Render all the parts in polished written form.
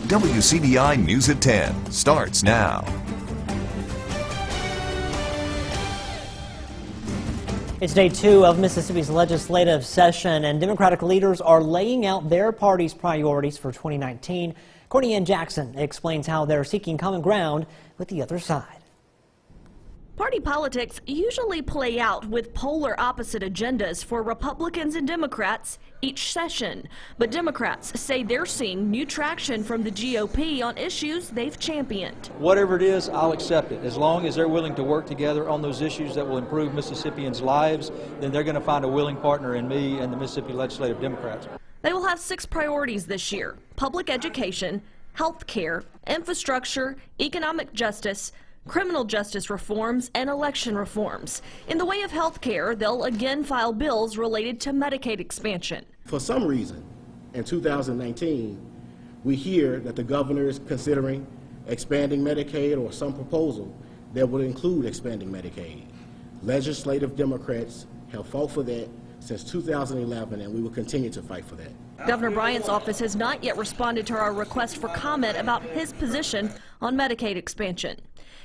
WCBI News at 10 starts now. It's day 2 of Mississippi's legislative session, and Democratic leaders are laying out their party's priorities for 2019. Courtney Ann Jackson explains how they're seeking common ground with the other side. Party politics usually play out with polar opposite agendas for Republicans and Democrats each session. But Democrats say they're seeing new traction from the GOP on issues they've championed. Whatever it is, I'll accept it. As long as they're willing to work together on those issues that will improve Mississippians' lives, then they're going to find a willing partner in me and the Mississippi Legislative Democrats. They will have 6 priorities this year: public education, health care, infrastructure, economic justice, criminal justice reforms, and election reforms. In the way of health care, they'll again file bills related to Medicaid expansion. For some reason, in 2019, we hear that the governor is considering expanding Medicaid or some proposal that would include expanding Medicaid. Legislative Democrats have fought for that since 2011, and we will continue to fight for that. Governor Bryant's office has not yet responded to our request for comment about his position on Medicaid expansion.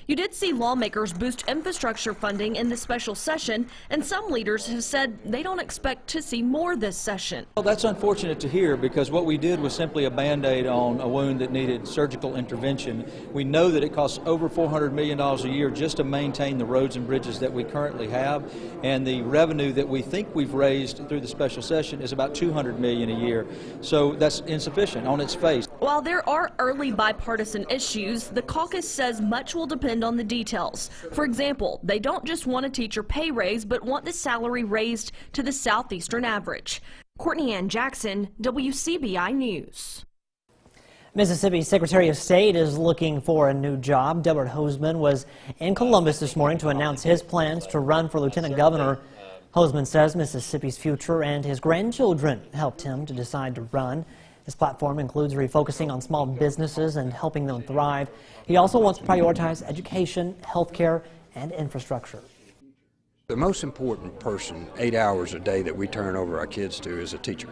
You did see lawmakers boost infrastructure funding in this special session, and some leaders have said they don't expect to see more this session. Well, that's unfortunate to hear, because what we did was simply a Band-Aid on a wound that needed surgical intervention. We know that it costs over $400 million a year just to maintain the roads and bridges that we currently have, and the revenue that we think we've raised through the special session is about $200 million a year. So that's insufficient on its face. While there are early bipartisan issues, the caucus says much will depend on the details. For example, they don't just want a teacher pay raise, but want the salary raised to the southeastern average. Courtney Ann Jackson, WCBI News. Mississippi's Secretary of State is looking for a new job. Delbert Hosemann was in Columbus this morning to announce his plans to run for lieutenant governor. Hosemann says Mississippi's future and his grandchildren helped him to decide to run. His platform includes refocusing on small businesses and helping them thrive. He also wants to prioritize education, health care, and infrastructure. The most important person 8 hours a day that we turn over our kids to is a teacher.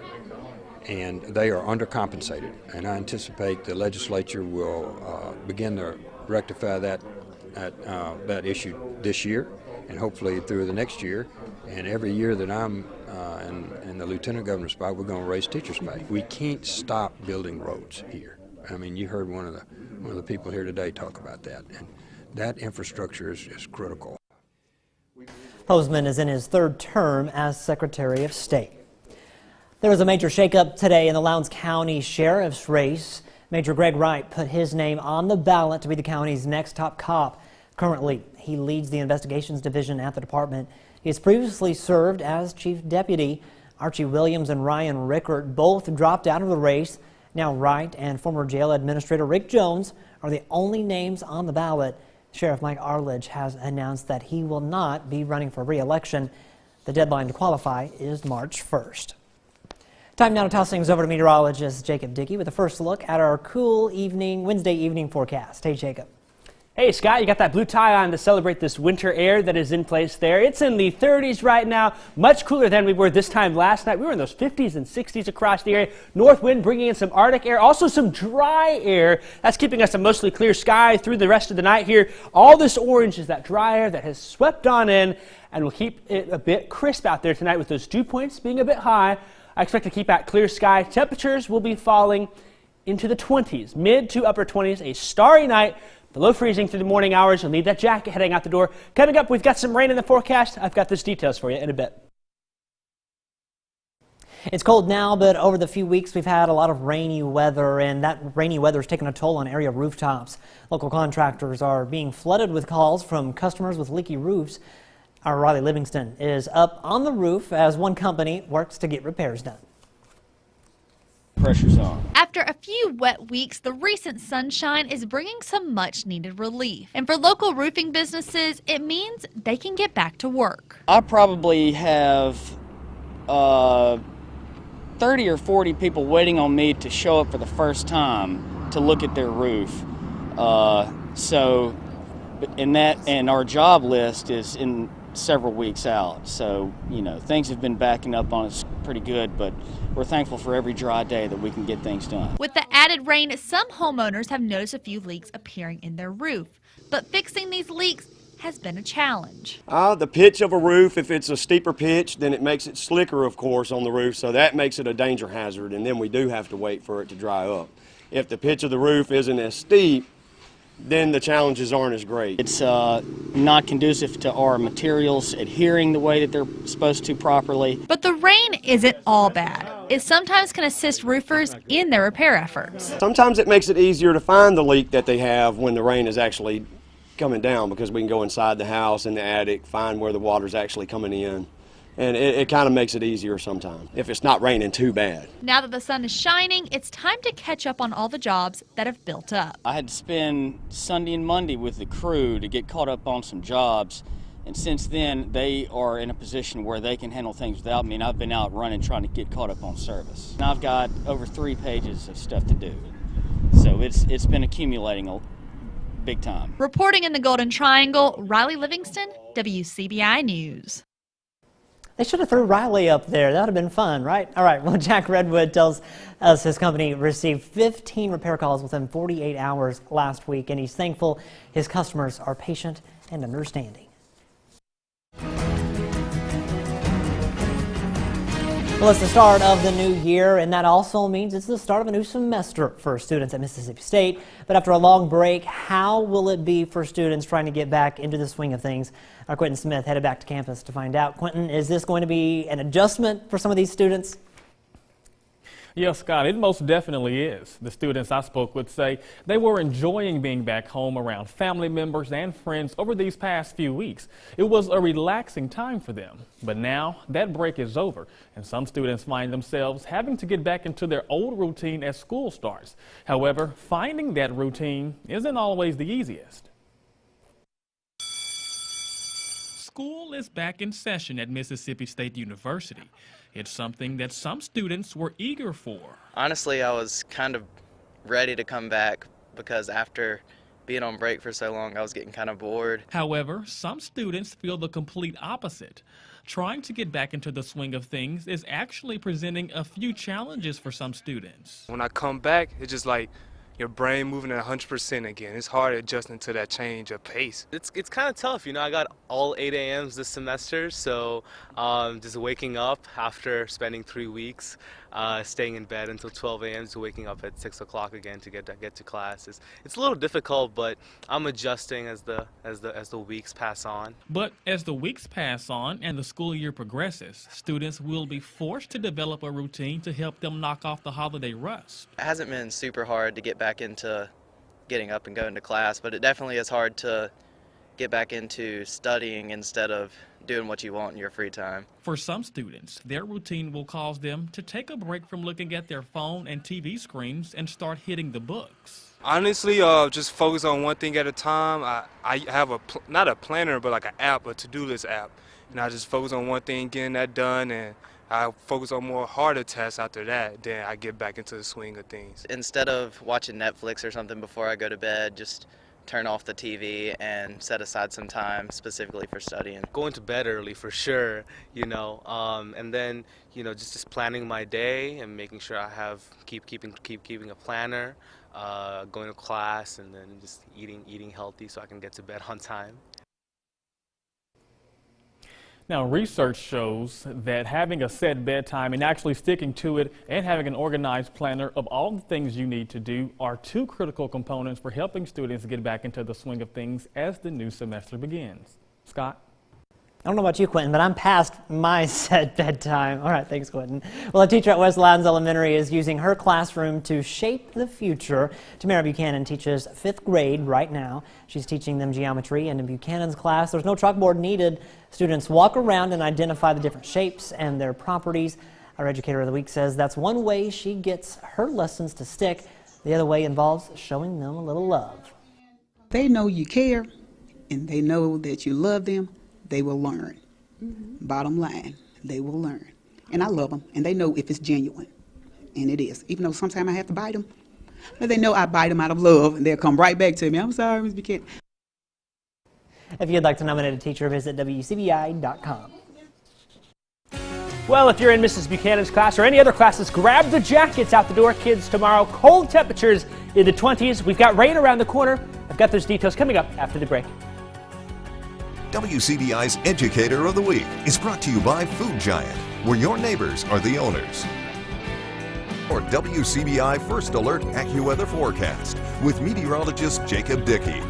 And they are undercompensated. And I anticipate the legislature will begin to rectify that issue this year, and hopefully through the next year. And every year that I'm in the lieutenant governor's spot, we're going to raise teachers' pay. We can't stop building roads here. I mean, you heard one of the people here today talk about that, and that infrastructure is critical. Hosemann is in his 3rd term as Secretary of State. There was a major shakeup today in the Lowndes County Sheriff's race. Major Greg Wright put his name on the ballot to be the county's next top cop. Currently, he leads the investigations division at the department. He has previously served as chief deputy. Archie Williams and Ryan Rickert both dropped out of the race. Now Wright and former jail administrator Rick Jones are the only names on the ballot. Sheriff Mike Arledge has announced that he will not be running for re-election. The deadline to qualify is March 1st. Time now to toss things over to meteorologist Jacob Dickey with a first look at our cool Wednesday evening forecast. Hey, Jacob. Hey Scott, you got that blue tie on to celebrate this winter air that is in place there. It's in the 30s right now, much cooler than we were this time last night. We were in those 50s and 60s across the area. North wind bringing in some Arctic air, also some dry air. That's keeping us a mostly clear sky through the rest of the night here. All this orange is that dry air that has swept on in and will keep it a bit crisp out there tonight with those dew points being a bit high. I expect to keep that clear sky. Temperatures will be falling into the 20s, mid to upper 20s, a starry night. Below freezing through the morning hours. You'll need that jacket heading out the door. Coming up, we've got some rain in the forecast. I've got those details for you in a bit. It's cold now, but over the few weeks we've had a lot of rainy weather, and that rainy weather is taking a toll on area rooftops. Local contractors are being flooded with calls from customers with leaky roofs. Our Riley Livingston is up on the roof as one company works to get repairs done. Pressure's on. After a few wet weeks, the recent sunshine is bringing some much needed relief. And for local roofing businesses, it means they can get back to work. I probably have 30 or 40 people waiting on me to show up for the first time to look at their roof. And our job list is in several weeks out. So, things have been backing up on us pretty good, but we're thankful for every dry day that we can get things done. With the added rain, some homeowners have noticed a few leaks appearing in their roof. But fixing these leaks has been a challenge. The pitch of a roof, if it's a steeper pitch, then it makes it slicker, of course, on the roof, so that makes it a danger hazard, and then we do have to wait for it to dry up. If the pitch of the roof isn't as steep, then the challenges aren't as great. It's not conducive to our materials adhering the way that they're supposed to properly. But the rain isn't all bad. It sometimes can assist roofers in their repair efforts. Sometimes it makes it easier to find the leak that they have when the rain is actually coming down, because we can go inside the house, in the attic, find where the water's actually coming in. And it kind of makes it easier sometimes, if it's not raining too bad. Now that the sun is shining, it's time to catch up on all the jobs that have built up. I had to spend Sunday and Monday with the crew to get caught up on some jobs. And since then, they are in a position where they can handle things without me, and I've been out running trying to get caught up on service. And I've got over 3 pages of stuff to do. So it's been accumulating a big time. Reporting in the Golden Triangle, Riley Livingston, WCBI News. They should have threw Riley up there. That would have been fun, right? All right, well, Jack Redwood tells us his company received 15 repair calls within 48 hours last week, and he's thankful his customers are patient and understanding. Well, it's the start of the new year, and that also means it's the start of a new semester for students at Mississippi State. But after a long break, how will it be for students trying to get back into the swing of things? Our Quentin Smith headed back to campus to find out. Quentin, is this going to be an adjustment for some of these students? Yes, Scott, it most definitely is. The students I spoke with say they were enjoying being back home around family members and friends over these past few weeks. It was a relaxing time for them. But now that break is over, and some students find themselves having to get back into their old routine as school starts. However, finding that routine isn't always the easiest. School is back in session at Mississippi State University. It's something that some students were eager for. Honestly, I was kind of ready to come back because after being on break for so long, I was getting kind of bored. However, some students feel the complete opposite. Trying to get back into the swing of things is actually presenting a few challenges for some students. When I come back, it's just like your brain moving at 100% again. It's hard adjusting to that change of pace. It's kind of tough, I got all 8 a.m.s this semester, so just waking up after spending 3 weeks, staying in bed until 12 a.m. to waking up at 6 o'clock again to get to class. It's a little difficult, but I'm adjusting as the weeks pass on. But as the weeks pass on and the school year progresses, students will be forced to develop a routine to help them knock off the holiday rust. It hasn't been super hard to get back into getting up and going to class, but it definitely is hard to get back into studying instead of doing what you want in your free time. For some students, their routine will cause them to take a break from looking at their phone and TV screens and start hitting the books. Honestly, just focus on one thing at a time. I have not a planner, but like an app, a to-do list app. And I just focus on one thing, getting that done, and I focus on more harder tasks after that. Then I get back into the swing of things. Instead of watching Netflix or something before I go to bed, just turn off the TV and set aside some time specifically for studying. Going to bed early for sure, and then just planning my day and making sure I keeping a planner, going to class, and then just eating healthy so I can get to bed on time. Now, research shows that having a set bedtime and actually sticking to it and having an organized planner of all the things you need to do are 2 critical components for helping students get back into the swing of things as the new semester begins. Scott? I don't know about you, Quentin, but I'm past my set bedtime. All right, thanks, Quentin. Well, a teacher at West Lowndes Elementary is using her classroom to shape the future. Tamara Buchanan teaches 5th grade right now. She's teaching them geometry, and in Buchanan's class, there's no chalkboard needed. Students walk around and identify the different shapes and their properties. Our Educator of the Week says that's one way she gets her lessons to stick. The other way involves showing them a little love. They know you care, and they know that you love them. They will learn. Bottom line, they will learn. And I love them, and they know if it's genuine. And it is. Even though sometimes I have to bite them. But they know I bite them out of love, and they'll come right back to me. I'm sorry, Ms. Buchanan. If you'd like to nominate a teacher, visit WCBI.com. Well, if you're in Mrs. Buchanan's class or any other classes, grab the jackets out the door, kids. Tomorrow, cold temperatures in the 20s. We've got rain around the corner. I've got those details coming up after the break. WCBI's Educator of the Week is brought to you by Food Giant, where your neighbors are the owners. Or WCBI First Alert AccuWeather Forecast with meteorologist Jacob Dickey.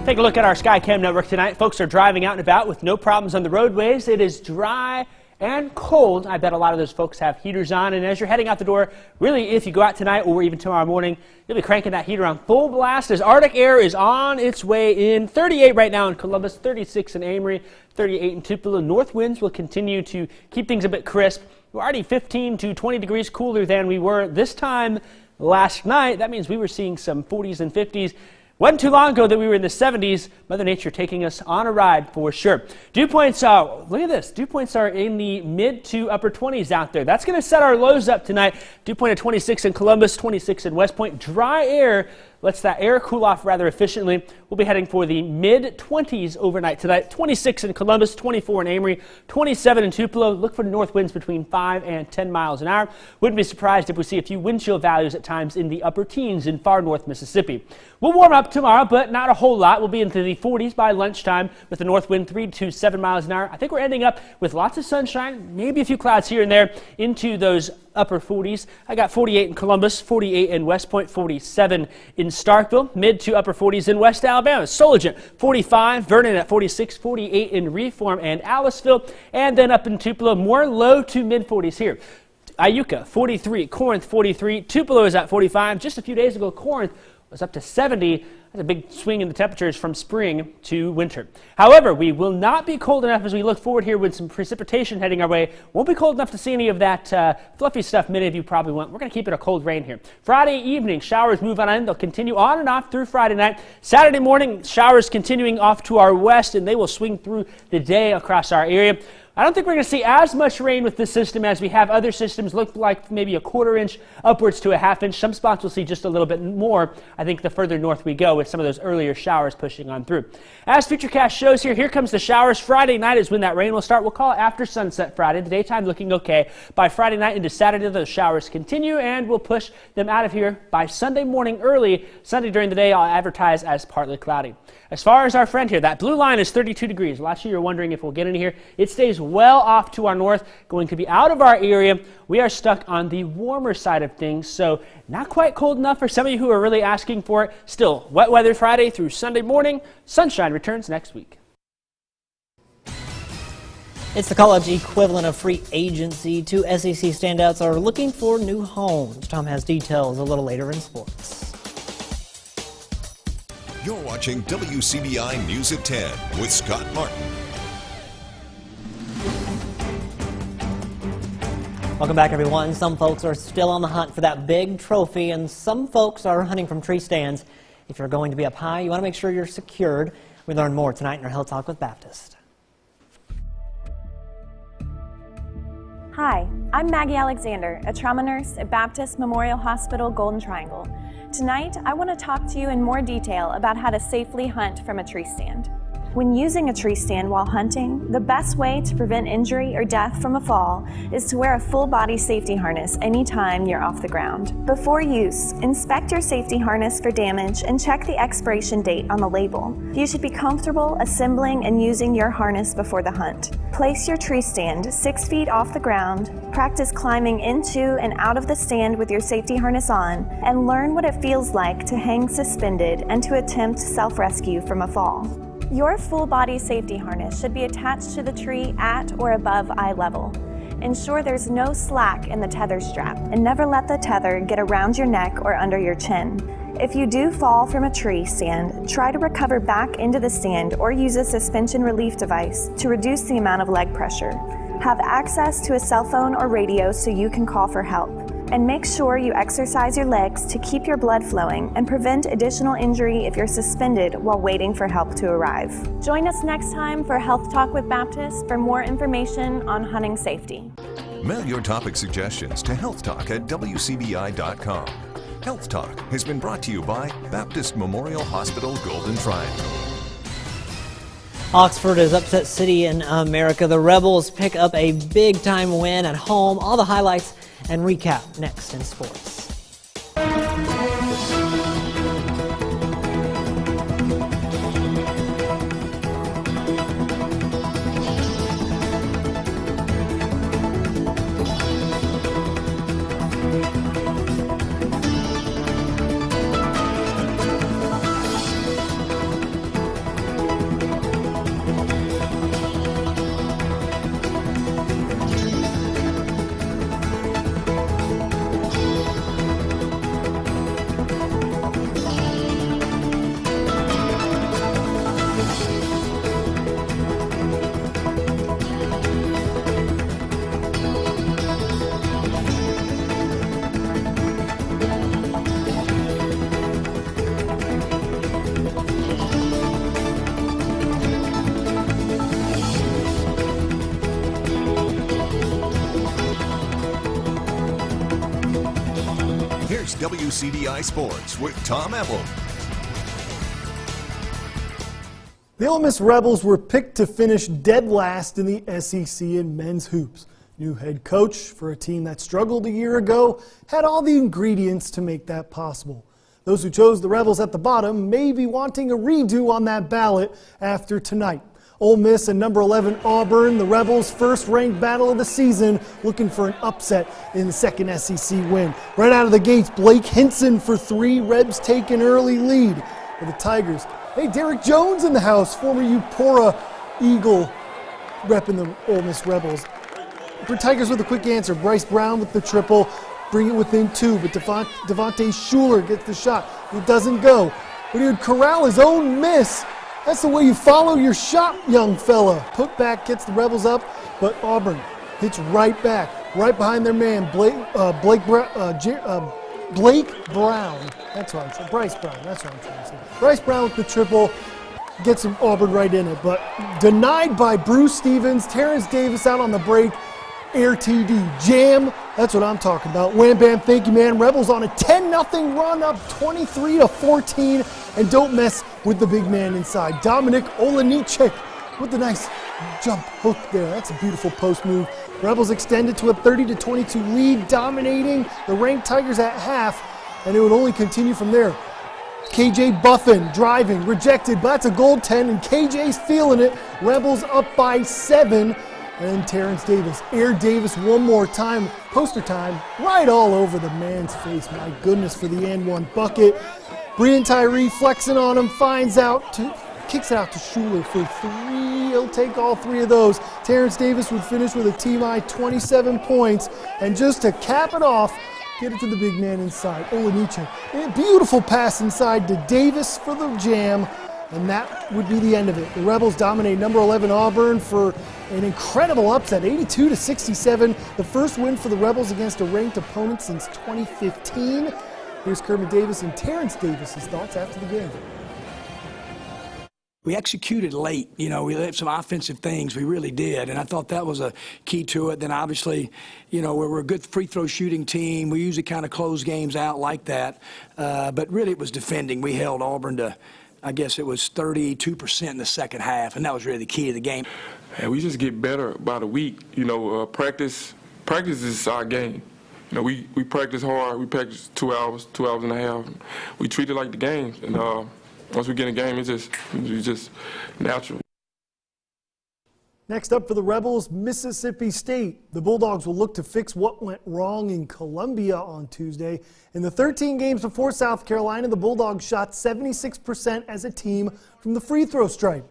Take a look at our SkyCam network tonight. Folks are driving out and about with no problems on the roadways. It is dry and cold. I bet a lot of those folks have heaters on. And as you're heading out the door, really, if you go out tonight or even tomorrow morning, you'll be cranking that heater on full blast as Arctic air is on its way in. 38 right now in Columbus, 36 in Amory, 38 in Tupelo. North winds will continue to keep things a bit crisp. We're already 15 to 20 degrees cooler than we were this time last night. That means we were seeing some 40s and 50s. Wasn't too long ago that we were in the 70s. Mother Nature taking us on a ride for sure. Dew points, look at this. Dew points are in the mid to upper 20s out there. That's going to set our lows up tonight. Dew point at 26 in Columbus, 26 in West Point. Dry air lets that air cool off rather efficiently. We'll be heading for the mid-20s overnight tonight. 26 in Columbus, 24 in Amory, 27 in Tupelo. Look for north winds between 5 and 10 miles an hour. Wouldn't be surprised if we see a few wind chill values at times in the upper teens in far north Mississippi. We'll warm up tomorrow, but not a whole lot. We'll be into the 40s by lunchtime with the north wind 3 to 7 miles an hour. I think we're ending up with lots of sunshine, maybe a few clouds here and there into those upper 40s. I got 48 in Columbus, 48 in West Point, 47 in Starkville, mid to upper 40s in West Alabama. Solent, 45, Vernon at 46, 48 in Reform and Aliceville, and then up in Tupelo, more low to mid 40s here. Iuka, 43, Corinth, 43, Tupelo is at 45. Just a few days ago, Corinth was up to 70. That's a big swing in the temperatures from spring to winter. However, we will not be cold enough as we look forward here with some precipitation heading our way. Won't be cold enough to see any of that fluffy stuff many of you probably want. We're going to keep it a cold rain here. Friday evening, showers move on in. They'll continue on and off through Friday night. Saturday morning, showers continuing off to our west, and they will swing through the day across our area. I don't think we're going to see as much rain with this system as we have other systems. Look like maybe a quarter inch upwards to a half inch. Some spots will see just a little bit more, I think, the further north we go with some of those earlier showers pushing on through. As Futurecast shows here comes the showers. Friday night is when that rain will start. We'll call it after sunset Friday. The daytime looking okay. By Friday night into Saturday, those showers continue, and we'll push them out of here by Sunday morning early. Sunday during the day, I'll advertise as partly cloudy. As far as our friend here, that blue line is 32 degrees. A lot of you are wondering if we'll get in here. It stays well off to our north, going to be out of our area. We are stuck on the warmer side of things, so not quite cold enough for some of you who are really asking for it. Still, wet weather Friday through Sunday morning. Sunshine returns next week. It's the college equivalent of free agency. Two SEC standouts are looking for new homes. Tom has details a little later in sports. You're watching WCBI News at 10 with Scott Martin. Welcome back, everyone. Some folks are still on the hunt for that big trophy, and some folks are hunting from tree stands. If you're going to be up high, you want to make sure you're secured. We learn more tonight in our Health Talk with Baptist. Hi, I'm Maggie Alexander, a trauma nurse at Baptist Memorial Hospital, Golden Triangle. Tonight, I want to talk to you in more detail about how to safely hunt from a tree stand. When using a tree stand while hunting, the best way to prevent injury or death from a fall is to wear a full body safety harness anytime you're off the ground. Before use, inspect your safety harness for damage and check the expiration date on the label. You should be comfortable assembling and using your harness before the hunt. Place your tree stand 6 feet off the ground, practice climbing into and out of the stand with your safety harness on, and learn what it feels like to hang suspended and to attempt self-rescue from a fall. Your full body safety harness should be attached to the tree at or above eye level. Ensure there's no slack in the tether strap and never let the tether get around your neck or under your chin. If you do fall from a tree stand, try to recover back into the stand or use a suspension relief device to reduce the amount of leg pressure. Have access to a cell phone or radio so you can call for help. And make sure you exercise your legs to keep your blood flowing and prevent additional injury if you're suspended while waiting for help to arrive. Join us next time for Health Talk with Baptist for more information on hunting safety. Mail your topic suggestions to healthtalk@wcbi.com. Health Talk has been brought to you by Baptist Memorial Hospital, Golden Triangle. Oxford is upset city in America. The Rebels pick up a big-time win at home. All the highlights and recap next in sports. Here's WCBI Sports with Tom Ebel. The Ole Miss Rebels were picked to finish dead last in the SEC in men's hoops. New head coach for a team that struggled a year ago had all the ingredients to make that possible. Those who chose the Rebels at the bottom may be wanting a redo on that ballot after tonight. Ole Miss and number 11 Auburn, the Rebels' first-ranked battle of the season, looking for an upset in the second SEC win. Right out of the gates, Blake Hinson for three. Rebs take an early lead for the Tigers. Hey, Derek Jones in the house, former Eupora Eagle, repping the Ole Miss Rebels. For Tigers with a quick answer, Bryce Brown with the triple, bring it within two, but Devontae Schuler gets the shot. It doesn't go, but he would corral his own miss. That's the way you follow your shot, young fella. Put back gets the Rebels up, but Auburn hits right back, right behind their man, Blake Brown. That's what I'm saying. Bryce Brown. That's what I'm trying to say. Bryce Brown with the triple gets Auburn right in it, but denied by Bruce Stevens. Terrence Davis out on the break. Air TD. Jam. That's what I'm talking about. Wham bam, thank you, man. Rebels on a 10-0 run, up 23-14, and don't mess with the big man inside. Dominic Olenichek with the nice jump hook there. That's a beautiful post move. Rebels extended to a 30-22 lead, dominating the ranked Tigers at half, and it would only continue from there. KJ Buffin driving, rejected, but that's a goaltend, and KJ's feeling it. Rebels up by 7. And Terrence Davis, Air Davis one more time, poster time, right all over the man's face. My goodness, for the and one bucket. Brian Tyree flexing on him, kicks it out to Schuler for three. He'll take all three of those. Terrence Davis would finish with a team-high 27 points. And just to cap it off, get it to the big man inside, Olenichek. A beautiful pass inside to Davis for the jam. And that would be the end of it. The Rebels dominate number 11 Auburn for an incredible upset, 82-67. The first win for the Rebels against a ranked opponent since 2015. Here's Kermit Davis and Terrence Davis' thoughts after the game. We executed late. We did some offensive things. We really did, and I thought that was a key to it. Then obviously, we're a good free throw shooting team. We usually kind of close games out like that, but really it was defending. We held Auburn to, I guess it was 32% in the second half, and that was really the key to the game. And we just get better by the week. Practice is our game. We practice hard. We practice 2 hours, 2 hours and a half. We treat it like the game, and once we get in a game, it's just natural. Next up for the Rebels, Mississippi State. The Bulldogs will look to fix what went wrong in Columbia on Tuesday. In the 13 games before South Carolina, the Bulldogs shot 76% as a team from the free throw stripe.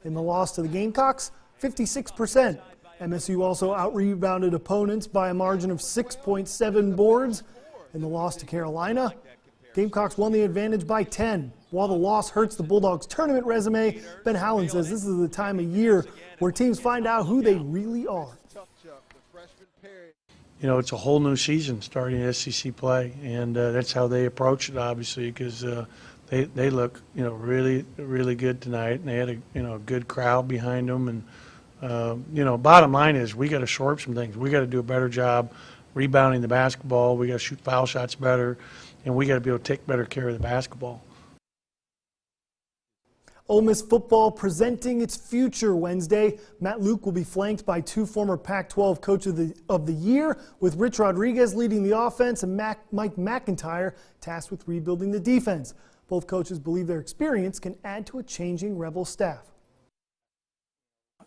In the loss to the Gamecocks, 56%. MSU also out-rebounded opponents by a margin of 6.7 boards. In the loss to Carolina, Gamecocks won the advantage by 10. While the loss hurts the Bulldogs' tournament resume, Ben Howland says this is the time of year where teams find out who they really are. It's a whole new season starting SEC play, and that's how they approach it, obviously, because they look, really, really good tonight, and they had a good crowd behind them. And bottom line is we got to shore up some things. We got to do a better job rebounding the basketball. We got to shoot foul shots better, and we got to be able to take better care of the basketball. Ole Miss football presenting its future Wednesday. Matt Luke will be flanked by 2 former Pac-12 Coach of the Year, with Rich Rodriguez leading the offense and Mike McIntyre tasked with rebuilding the defense. Both coaches believe their experience can add to a changing Rebel staff.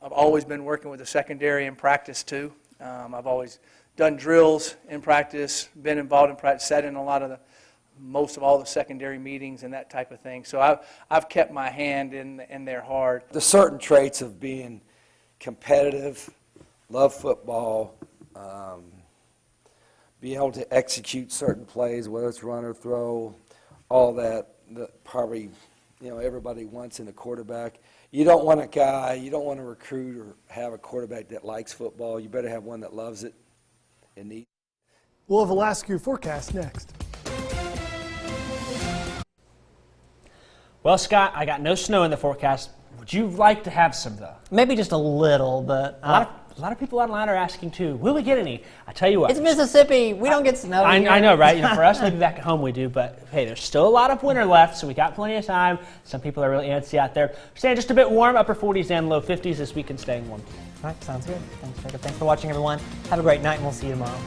I've always been working with the secondary in practice too. I've always done drills in practice, been involved in practice, sat in a lot of most of all the secondary meetings and that type of thing. So I've kept my hand in there hard. The certain traits of being competitive, love football, be able to execute certain plays, whether it's run or throw, all that probably everybody wants in a quarterback. You don't want to recruit or have a quarterback that likes football. You better have one that loves it and needs. We'll have Alaska Your forecast next. Well, Scott, I got no snow in the forecast. Would you like to have some, though? Maybe just a little, but a lot of people online are asking, too. Will we get any? I tell you what. It's Mississippi. We don't get snow here. I know, right? For us, maybe back at home we do. But, hey, there's still a lot of winter left, so we got plenty of time. Some people are really antsy out there. We're staying just a bit warm, upper 40s and low 50s this weekend, staying warm. All right, sounds good. Thanks, Jacob. Thanks for watching, everyone. Have a great night, and we'll see you tomorrow.